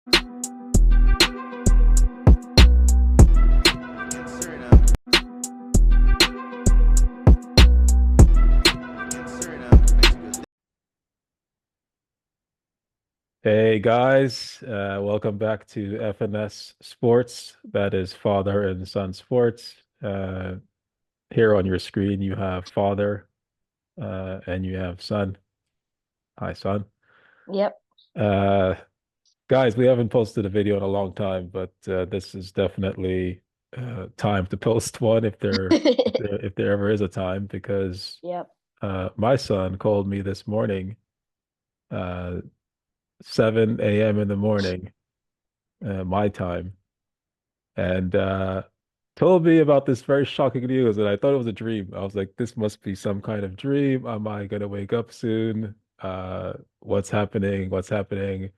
Hey guys, welcome back to FNS Sports. That is Father and Son Sports. Here on your screen, you have Father and you have Son. Hi, Son. Yep. Uh, guys, we haven't posted a video in a long time, but this is definitely time to post one if there ever is a time, because Yep. my son called me this morning, uh, 7 a.m. in the morning, my time, and told me about this very shocking news. And I thought it was a dream. I was like, this must be some kind of dream. Am I gonna wake up soon? What's happening? What's happening?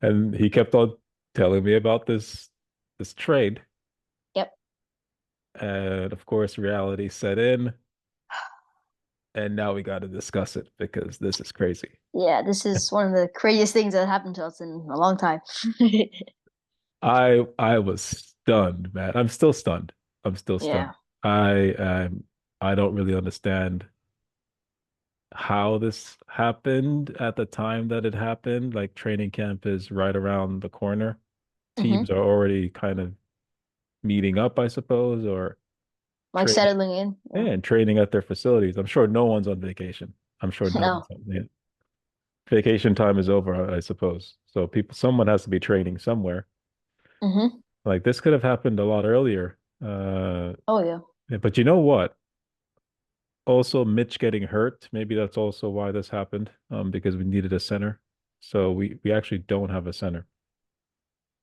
And he kept on telling me about this trade. Yep. And of course, reality set in. And now we got to discuss it because this is crazy. Yeah, this is one of the craziest things that happened to us in a long time. I was stunned, man. I'm still stunned. I'm still stunned. Yeah. I don't really understand how this happened at the time that it happened. Like, training camp is right around the corner. Teams hmm are already kind of meeting up, I suppose, or Like training, settling in. yeah, Yeah. and training at their facilities. I'm sure no one's on vacation. I'm sure no one's No. on, yeah. Vacation time is over, I suppose. So someone has to be training somewhere. hmm Like, this could have happened a lot earlier. Uh, Oh yeah. yeah, but you know what? Also, Mitch getting hurt, maybe that's also why this happened, because we needed a center. So we actually don't have a center.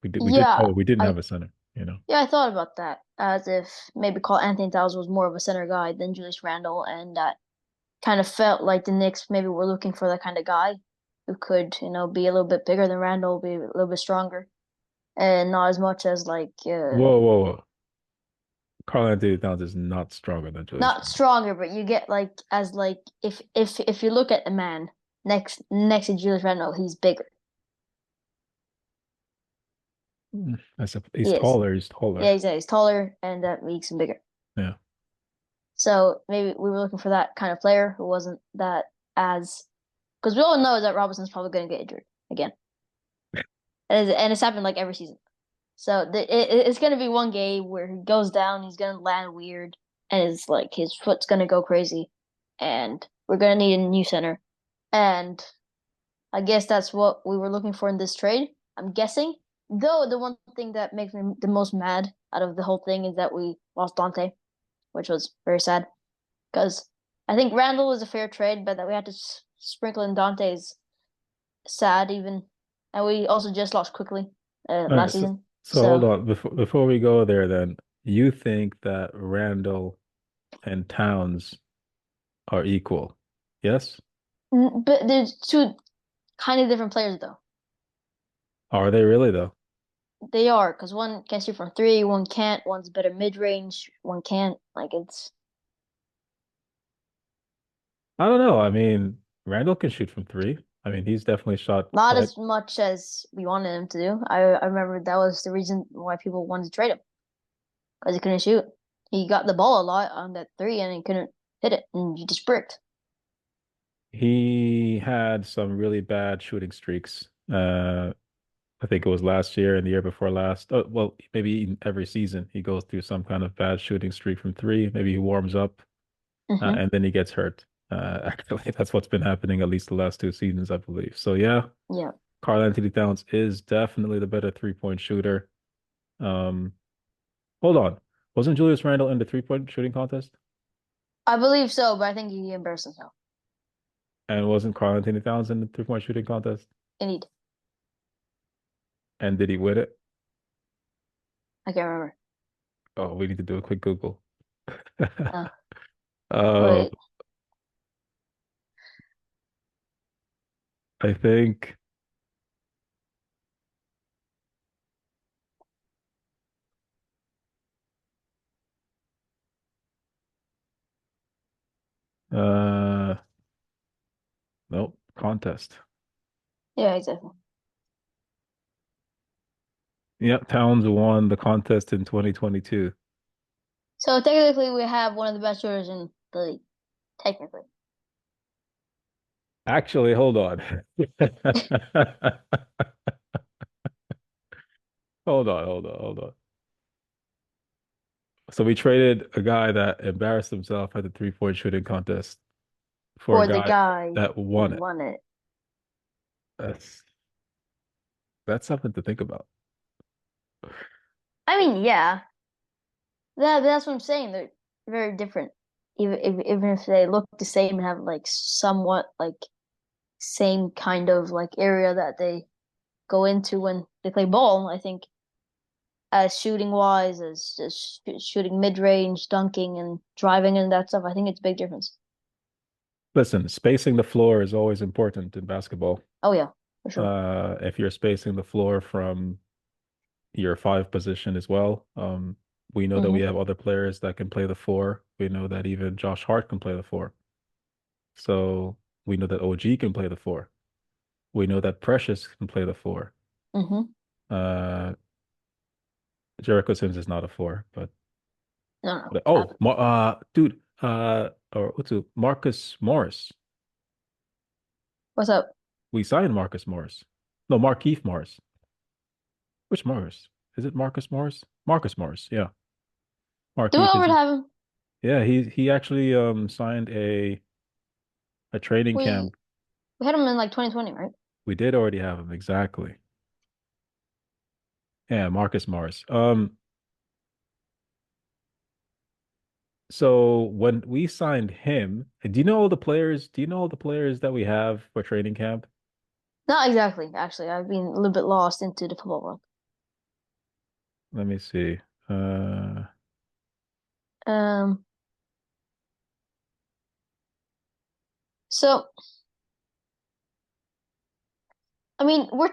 Yeah. We didn't I have a center, you know. yeah, I thought about that. As if maybe Carl Anthony Towns was more of a center guy than Julius Randle, and that kind of felt like the Knicks maybe were looking for that kind of guy who could, be a little bit bigger than Randle, be a little bit stronger, and not as much as Whoa, whoa, whoa. Carl Anthony Towns is not stronger than Julius not Randle. stronger, but you get like as like if you look at the man next to Julius Randle, he's bigger. I suppose he's He is. taller. He's Yeah, taller. he's taller and that makes him bigger. Yeah. So maybe we were looking for that kind of player who wasn't that as because we all know that Robinson's probably going to get injured again, and it's happened like every season. So it's going to be one game where he goes down, he's going to land weird, and it's like his foot's going to go crazy, and we're going to need a new center. And I guess that's what we were looking for in this trade. I'm guessing. Though the one thing that makes me the most mad out of the whole thing is that we lost Dante, which was very sad. Because I think Randall was a fair trade, but that we had to sprinkle in Dante is sad even. And we also just lost quickly All right. last So season. hold So, on before we go there. Then, you think that Randall and Towns are equal? Yes. but there's two kind of different players though. Are they really though? They are because one can shoot from three, one can't. One's better mid range, one can't. Like it's I don't know. I mean, Randall can shoot from three. I mean, he's definitely shot not quite. as much as we wanted him to do. I remember that was the reason why people wanted to trade him because he couldn't shoot. He got the ball a lot on that three and he couldn't hit it, and he just bricked. He had some really bad shooting streaks. I think it was last year and the year before last. Oh, well, maybe every season he goes through some kind of bad shooting streak from three. Maybe he warms up, hmm and then he gets hurt. Actually, that's what's been happening at least the last 2 seasons, I believe. So yeah, Yeah, Karl Anthony Towns is definitely the better 3-point shooter. Um, Hold on. Wasn't Julius Randle in the 3-point shooting contest? I believe so, but I think he embarrassed himself. And wasn't Karl Anthony Towns in the 3-point shooting contest? Indeed, And did he win it? I can't remember. Oh, we need to do a quick Google. Uh, Uh, wait, I think uh nope, contest. yeah, exactly. Yep, Towns won the contest in 2022. So technically, we have one of the best shooters in the league. Technically, Actually, hold on. Hold on. So we traded a guy that embarrassed himself at the three-point shooting contest for a for the guy guy that who won it. won it. That's that's something to think about. I mean, yeah, that's what I'm saying. They're very different, even if they look the same and have like somewhat like same kind of like area that they go into when they play ball. I think as shooting wise, as just shooting mid range, dunking, and driving and that stuff, I think it's a big difference. Listen, spacing the floor is always important in basketball. Oh yeah, for sure. If you're spacing the floor from your five position as well, we know that we Hmm. have other players that can play the four. We know that even Josh Hart can play the four. So we know that OG can play the four. We know that Precious can play the four. Hmm. Uh, Jericho Sims is not a four, but No, no, oh, happen. dude, or what's it? Marcus Morris. What's up? We signed Marcus Morris. No, Markeith Morris. Which Morris? Is it Marcus Morris? Marcus Morris. Yeah, Do we Markeith is. already have him? Yeah, he actually signed a training We camp. we had him in like 2020, right? We did already have him exactly. Yeah, Marcus Morris. So when we signed him, do you know all the players? Do you know all the players that we have for training camp? Not exactly, actually. I've been a little bit lost into the football world. Let me see. Uh, Um, so I mean, we're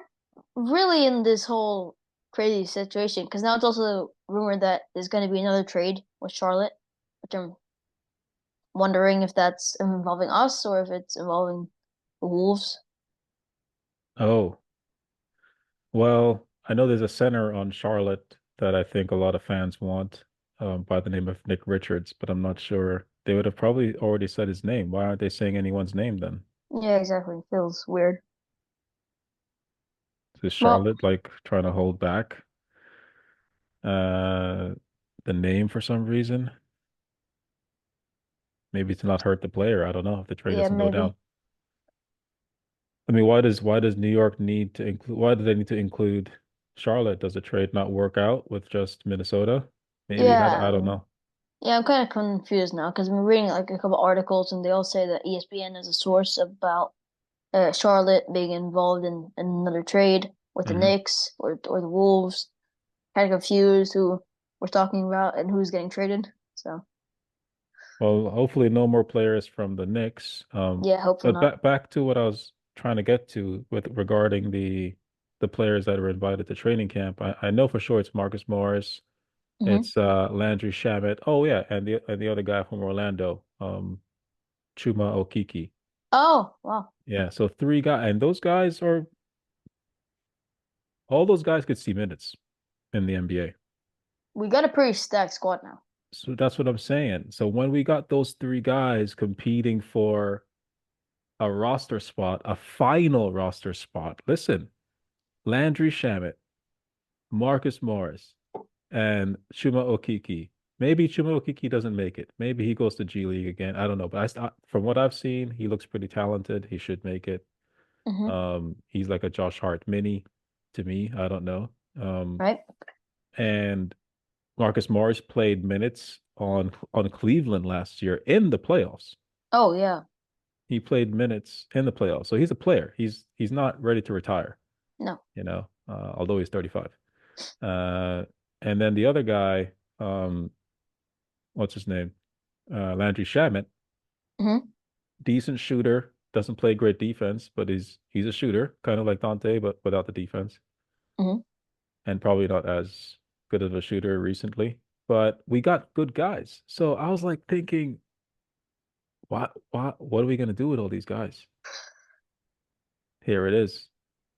really in this whole crazy situation because now it's also rumored that there's going to be another trade with Charlotte, which I'm wondering if that's involving us or if it's involving the Wolves. oh, well, I know there's a center on Charlotte that I think a lot of fans want, by the name of Nick Richards, but I'm not sure. They would have probably already said his name. Why aren't they saying anyone's name then? Yeah, exactly. Feels weird. Is Well, Charlotte like trying to hold back uh the name for some reason? Maybe to not hurt the player. I don't know if the trade yeah, doesn't go down. maybe. I mean, why does New York need to include why do they need to include Charlotte? Does the trade not work out with just Minnesota? Maybe I Yeah, don't know. yeah, I'm kind of confused now because I've been reading like a couple articles and they all say that ESPN is a source about Charlotte being involved in another trade with the Hmm. Knicks or the Wolves. Kind of confused who we're talking about and who's getting traded. So Well, hopefully no more players from the Knicks. yeah, hopefully But not. back to what I was trying to get to with regarding the players that are invited to training camp. I know for sure it's Marcus Morris. Hmm. It's Landry Shamet. Oh yeah, and the other guy from Orlando, Chuma Okiki. Oh, wow. Yeah, so three guys, and those guys are all those guys could see minutes in the NBA. We got a pretty stacked squad now. So that's what I'm saying. So when we got those three guys competing for a roster spot, a final roster spot, listen, Landry Shamet, Marcus Morris, and Chuma Okiki. Maybe Chuma Okiki doesn't make it. Maybe he goes to G League again. I don't know. But from what I've seen, he looks pretty talented. He should make it. Hmm. He's like a Josh Hart mini to me. I don't know. Right? And Marcus Morris played minutes on Cleveland last year in the playoffs. Oh, yeah. He played minutes in the playoffs, so he's a player. He's not ready to retire, No. although he's 35. Uh, and then the other guy, what's his name? Landry Shamet, Hmm. decent shooter, doesn't play great defense, but he's a shooter, kind of like Dante, but without the defense, Hmm. and probably not as good of a shooter recently. But we got good guys, so I was like thinking, what are we gonna do with all these guys? Here it is.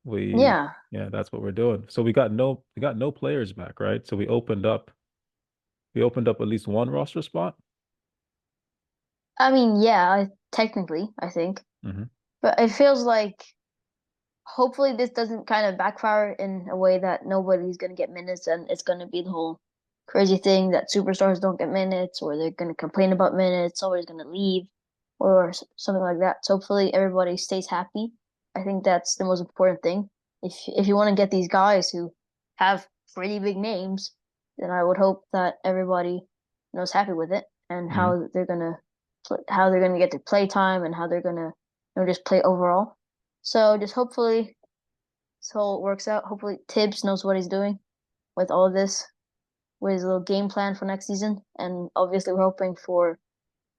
We Yeah. yeah, that's what we're doing. So we got no players back, right? So we opened up at least one roster spot. I mean, yeah, technically, I think. Hmm. But it feels like hopefully this doesn't kind of backfire in a way that nobody's going to get minutes and it's going to be the whole crazy thing that superstars don't get minutes or they're going to complain about minutes, somebody's going to leave or something like that. So hopefully everybody stays happy. I think that's the most important thing. If you want to get these guys who have pretty big names, then I would hope that everybody knows happy with it and Hmm. how they're gonna get their play time and how they're gonna just play overall. So just hopefully this all works out. Hopefully Tibbs knows what he's doing with all of this, with his little game plan for next season. And obviously we're hoping for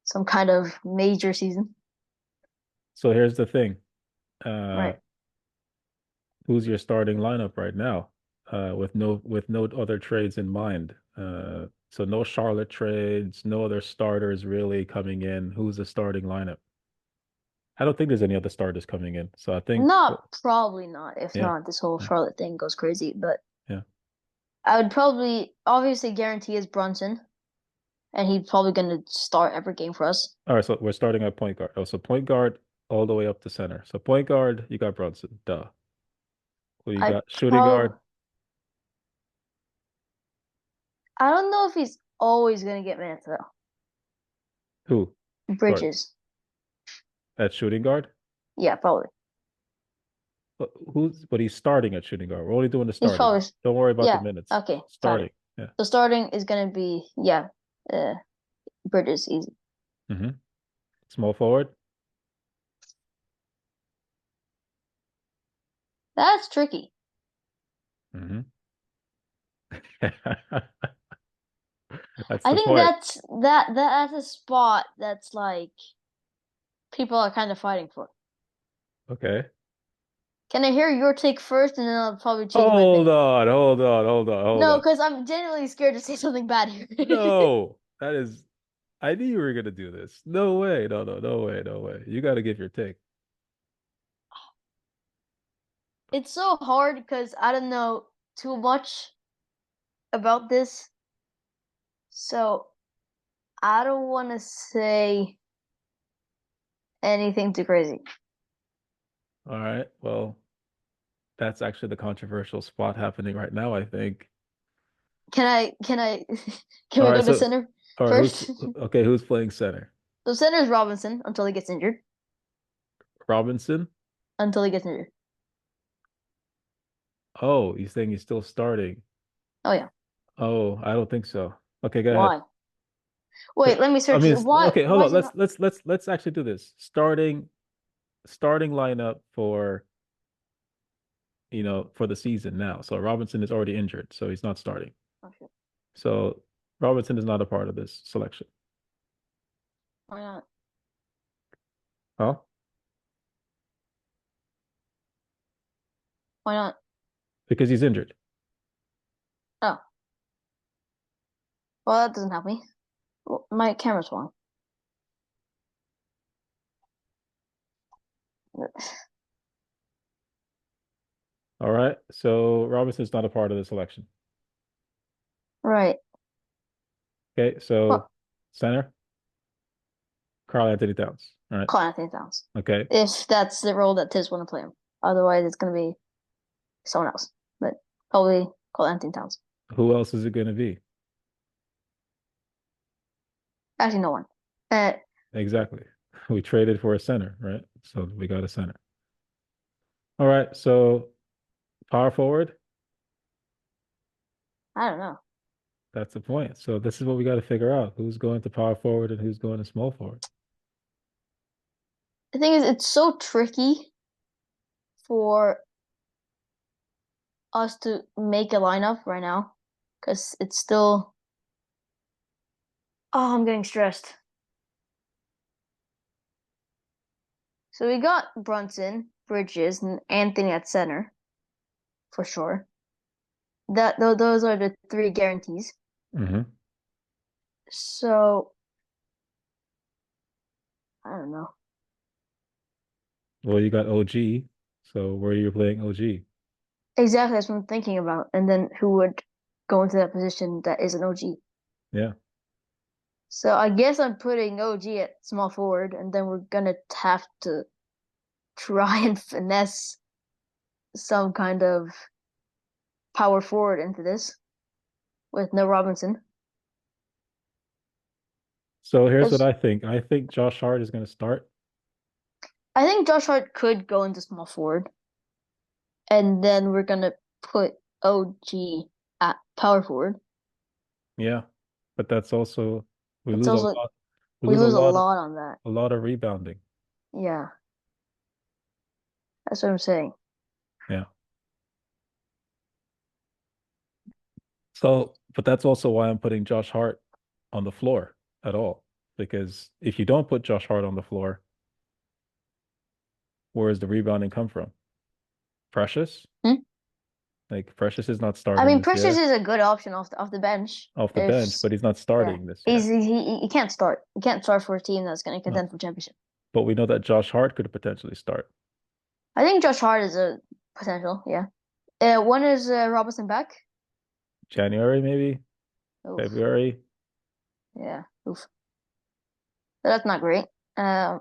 some kind of major season. So here's the thing. Uh, Right. who's your starting lineup right now? With no other trades in mind. So no Charlotte trades, no other starters really coming in. Who's the starting lineup? I don't think there's any other starters coming in. So I think, Not probably not. If yeah, not, this whole yeah, Charlotte thing goes crazy. But yeah. I would probably obviously guarantee is Brunson, and he's probably gonna start every game for us. All right, so we're starting at point guard. Oh, so point guard all the way up to center. So point guard, you got Brunson. Duh. Who you I got? Shooting guard, prob I don't know if he's always gonna get minutes though. who? Sorry, Bridges. at shooting guard. Yeah, probably. But he's starting at shooting guard. We're only doing the He's starting. probably Don't worry about the yeah. minutes. Okay, got Starting. it. Yeah. So starting is gonna be yeah, uh, Bridges easy. Hmm. Small forward. That's tricky. Hmm. That's I the think point. that's a spot that's like people are kind of fighting for. Okay. Can I hear your take first, and then I'll probably change my Hold opinion? on, hold on, hold on, hold No, on. because I'm genuinely scared to say something bad here. No, that is. I knew you were gonna do this. No way. No, no, no way, no way. You got to give your take. It's so hard because I don't know too much about this, so I don't want to say anything too crazy. All right. Well, that's actually the controversial spot happening right now, I think. Can I can All we right. go to So, center all right. Who's first? okay? Who's playing center? So center is Robinson until he gets injured. Robinson. Until he gets injured. Oh, he's saying he's still starting. Oh yeah. Oh, I don't think so. Okay, go ahead. Why? Wait, let me I search mean, this. Why okay, hold why on. is he Let's not? let's let's let's actually do this. Starting lineup for the season now. So Robinson is already injured, so he's not starting. Oh shit. So Robinson is not a part of this selection. Why not? Huh? Why not? Because he's injured. Oh, well that doesn't help me. Well, my camera's wrong. All right. So Robinson's not a part of the selection. Right. Okay. So Well, center, Carl Anthony Towns. All right. call Anthony Towns. Okay. If that's the role that Tiz want to play him. Otherwise, it's gonna be someone else. But probably call Anthony Towns. Who else is it going to be? Actually, no one. Uh, Exactly. We traded for a center, right? So we got a center. All right. So power forward, I don't know. that's the point. So this is what we got to figure out. Who's going to power forward and who's going to small forward. The thing is, it's so tricky for us to make a lineup right now because it's still. Oh, I'm getting stressed. So we got Brunson, Bridges, and Anthony at center for sure. Those are the three guarantees. Hmm. So I don't know. Well, you got OG. So where are you playing OG? Exactly, that's what I'm thinking about. And then who would go into that position that is an OG? Yeah. So I guess I'm putting OG at small forward, and then we're gonna have to try and finesse some kind of power forward into this with no Robinson. So here's what Because I think. I think Josh Hart is going to start. I think Josh Hart could go into small forward, and then we're gonna put OG at power forward. Yeah. But that's also we It's lose a also lot. We we lose lose a lot on that. a lot of rebounding. Yeah, that's what I'm saying. Yeah. So, but that's also why I'm putting Josh Hart on the floor at all. Because if you don't put Josh Hart on the floor, where does the rebounding come from? Precious? Hmm? Like Precious is not I starting mean, this Precious year is a good option off the bench. off the bench, If but he's not yeah, starting this he's year. he can't start. He can't start for a team that's going to No. contend for championship. But we know that Josh Hart could potentially start I think Josh Hart is a potential. Yeah. When is Robinson back? January, maybe Oof. February. Yeah. Oof. That's not great. Um.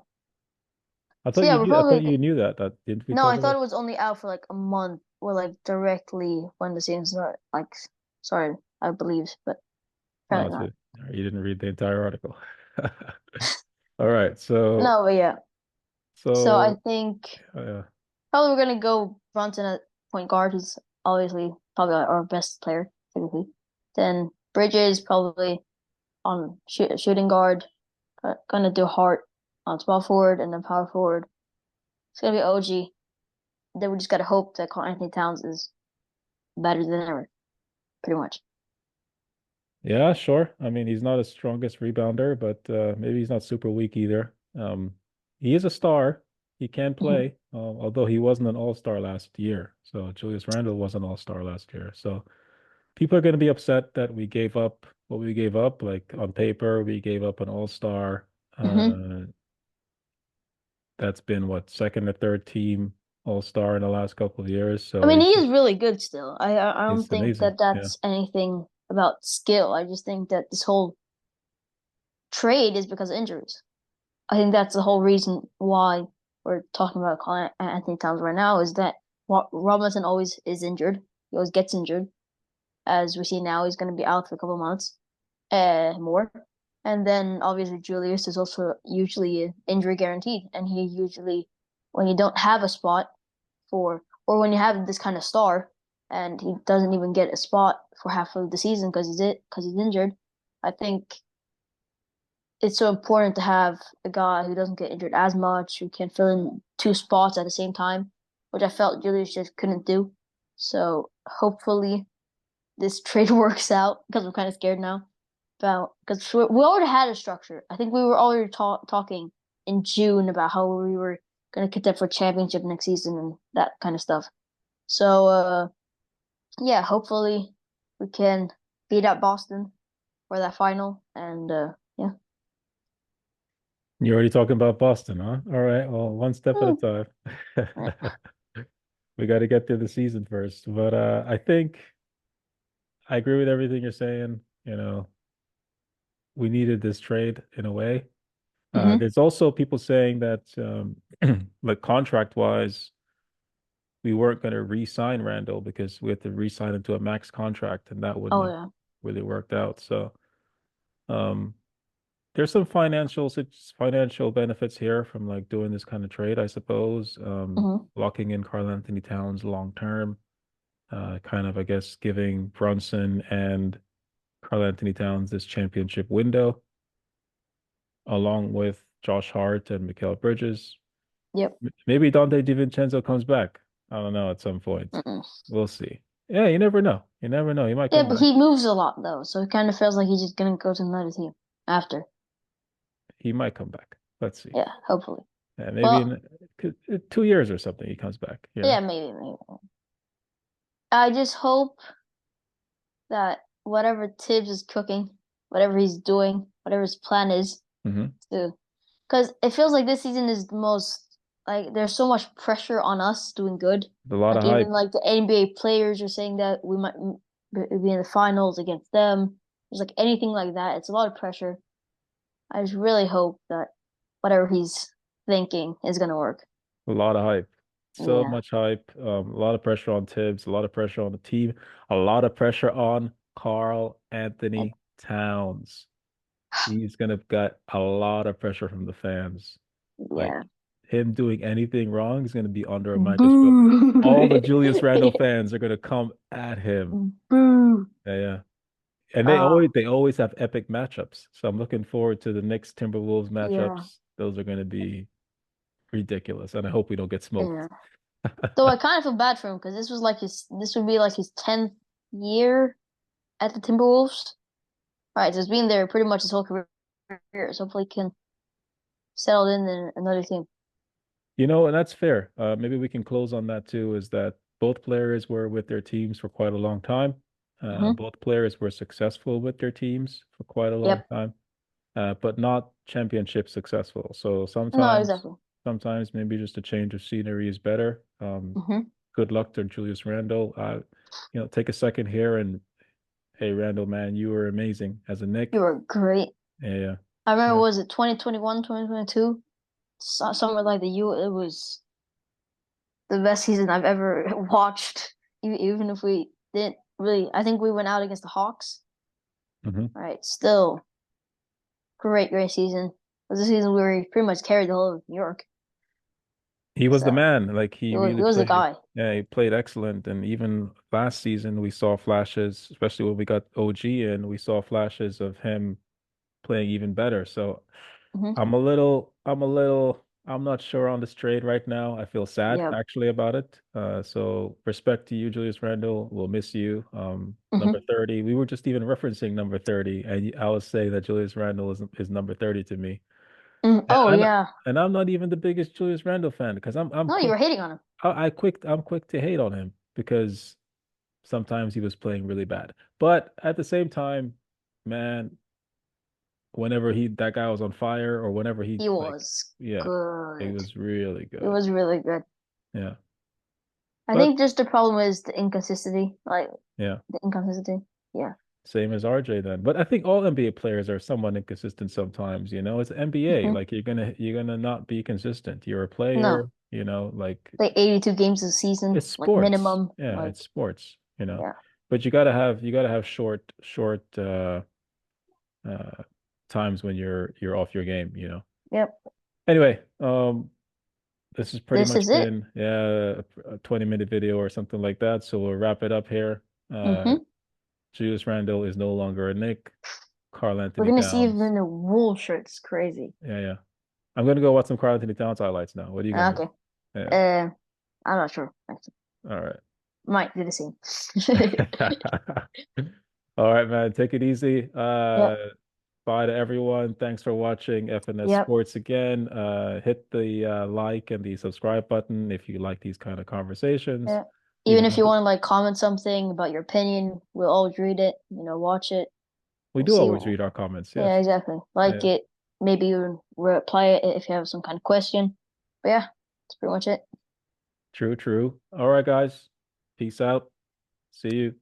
So yeah, we're I thought probably you knew that. That didn't we no. talk I thought about? it was only out for like a month or like directly when the season started. Like started, I believe, but Oh, apparently so not. you didn't read the entire article. All right, so No, but yeah. So I so think uh, probably we're gonna go Brunson at point guard. He's obviously probably our best player, typically. Then Bridges probably on shooting guard. Gonna do Hart on small forward and then power forward. It's gonna be OG. Then we just gotta hope that Karl Anthony Towns is better than ever, pretty much. yeah, sure. I mean, he's not his strongest rebounder, but maybe he's not super weak either. He is a star. He can Hmm. play, although he wasn't an all-star last year. So Julius Randle was an all-star last year. So people are going to be upset that we gave up what we gave up. Like on paper, we gave up an all-star. Hmm. Uh, that's been what, second or third team all-star in the last couple of years. I So mean, he is really good still. I don't he's think amazing. that Yeah. that's anything about skill. I just think that this whole trade is because of injuries. I think that's the whole reason why we're talking about Karl Anthony Towns right now is that Robinson always is injured. He always gets injured. As we see now, he's going to be out for a couple months more. And then obviously Julius is also usually injury guaranteed. And he usually, when you don't have a spot for, or when you have this kind of star and he doesn't even get a spot for half of the season because he's injured, I think it's so important to have a guy who doesn't get injured as much, who can fill in two spots at the same time, which I felt Julius just couldn't do. So hopefully this trade works out because I'm kind of scared now about because we already had a structure. I think we were already talking in June about how we were going to contend for championship next season and that kind of stuff. So yeah, hopefully we can beat out Boston for that final and yeah. You're already talking about Boston, huh? All right. Well, one step at a Hmm. time. Yeah. We got to get through the season first. But I think I agree with everything you're saying. We needed this trade in a way. Hmm. There's also people saying that, like contract wise, we weren't going to re-sign Randall because we had to re-sign him to a max contract, and that wouldn't Oh have yeah. really worked out. So, um, there's some financial benefits here from like doing this kind of trade, I suppose. Hmm. Locking in Karl Anthony Towns long term, kind of, I guess, giving Brunson and Karl Anthony Towns this championship window, along with Josh Hart and Mikal Bridges. Yep. Maybe Dante DiVincenzo comes back. I don't know at some point. Mm-mm. We'll see. Yeah, you never know. You never know. He might Yeah, come but back. he moves a lot though, so it kind of feels like he's just gonna go to another team after. He might come back. Let's see. Yeah, hopefully. Maybe Well, in 2 years or something, he comes back. yeah, maybe. I just hope that whatever Tibbs is cooking, whatever he's doing, whatever his plan is, Hmm. to because it feels like this season is the most. like there's so much pressure on us doing good. A lot of Like even hype. like the NBA players are saying that we might be in the finals against them. There's like anything like that. It's a lot of pressure. I just really hope that whatever he's thinking is gonna work. A lot of hype. So Yeah. much hype. A lot of pressure on Tibbs, a lot of pressure on the team, a lot of pressure on Carl Like, Anthony Towns. He's gonna get a lot of pressure from the fans. Like yeah. him doing anything wrong is gonna be under a microscope. All the Boo. Julius Randle fans are gonna come at him. Boo. Yeah, yeah. And Uh, they always have epic matchups. So I'm looking forward to the next Timberwolves yeah. matchups. Those are gonna be ridiculous. And I hope we don't get smoked. Yeah. Though I kind of feel bad for him because this would be like his 10th year at the Timberwolves. All right, so he's been there pretty much his whole career, so hopefully he can settle in another team. You know, and that's fair. Maybe we can close on that too, is that both players were with their teams for quite a long time. Hmm. Both players were successful with their teams for quite a long Yep. time, but not championship successful. So No, exactly. sometimes maybe just a change of scenery is better. Hmm. Good luck to Julius Randle. Take a second here and hey, Randle, man, you were amazing as a You Nick. were great. Yeah, I remember, yeah. was it 2021, 2022? Somewhere like the U, it was the best season I've ever watched. Even if we didn't really, I think we went out against the Hawks. Hmm. All right, still great season. It was a season where he pretty much carried the whole of New York. He was the So man. Like he he really was the played. guy. Yeah, he played excellent. And even last season, we saw flashes, especially when we got OG in, we saw flashes of him playing even better. So Hmm. I'm not sure on this trade right now. I feel sad Yep. actually about it. So respect to you, Julius Randle. We'll miss you. Number Hmm. 30. We were just even referencing number 30, and I was saying that Julius Randle is number 30 to me. And Oh I'm yeah. and I'm not even the biggest Julius Randle fan because I'm No, you quick were hating on him. I'm quick to hate on him because sometimes he was playing really bad. But at the same time, man, whenever he that guy was on fire or whenever he He like was yeah, he good. was really It good. was really good. Yeah. I But think just the problem is the inconsistency. Like yeah, the inconsistency. Yeah. same as RJ then. But I think all NBA players are somewhat inconsistent sometimes, you know. It's NBA. Hmm. Like you're gonna not be consistent. You're a player, No, like like 82 games a season, it's like sports. minimum. Yeah, Like it's sports. yeah. But you gotta have short uh times when you're off your game. Yep. Anyway, this has pretty This much is it. been a 20-minute video or something like that. So we'll wrap it up here. Uh Hmm. Julius Randle is no longer a Nick. Carl We're Anthony gonna see him Towns. in a wool shirt. It's crazy. Yeah, yeah. I'm gonna go watch some Carl Anthony Towns highlights now. What are you gonna do? Okay. Yeah. Uh, I'm not sure. Actually, All right. might do the same. All right, man. Take it easy. Yep. Bye to everyone. Thanks for watching FNS Yep. Sports again. Hit the like and the subscribe button if you like these kind of conversations. Yeah. Even Even if though you want to like comment something about your opinion, we'll always read it, watch it. we We'll do see always what, read our comments, yeah, yes. exactly. Like Yeah, it, maybe even reply it if you have some kind of question. But yeah, that's pretty much it. true, true. All right, guys. Peace out. See you.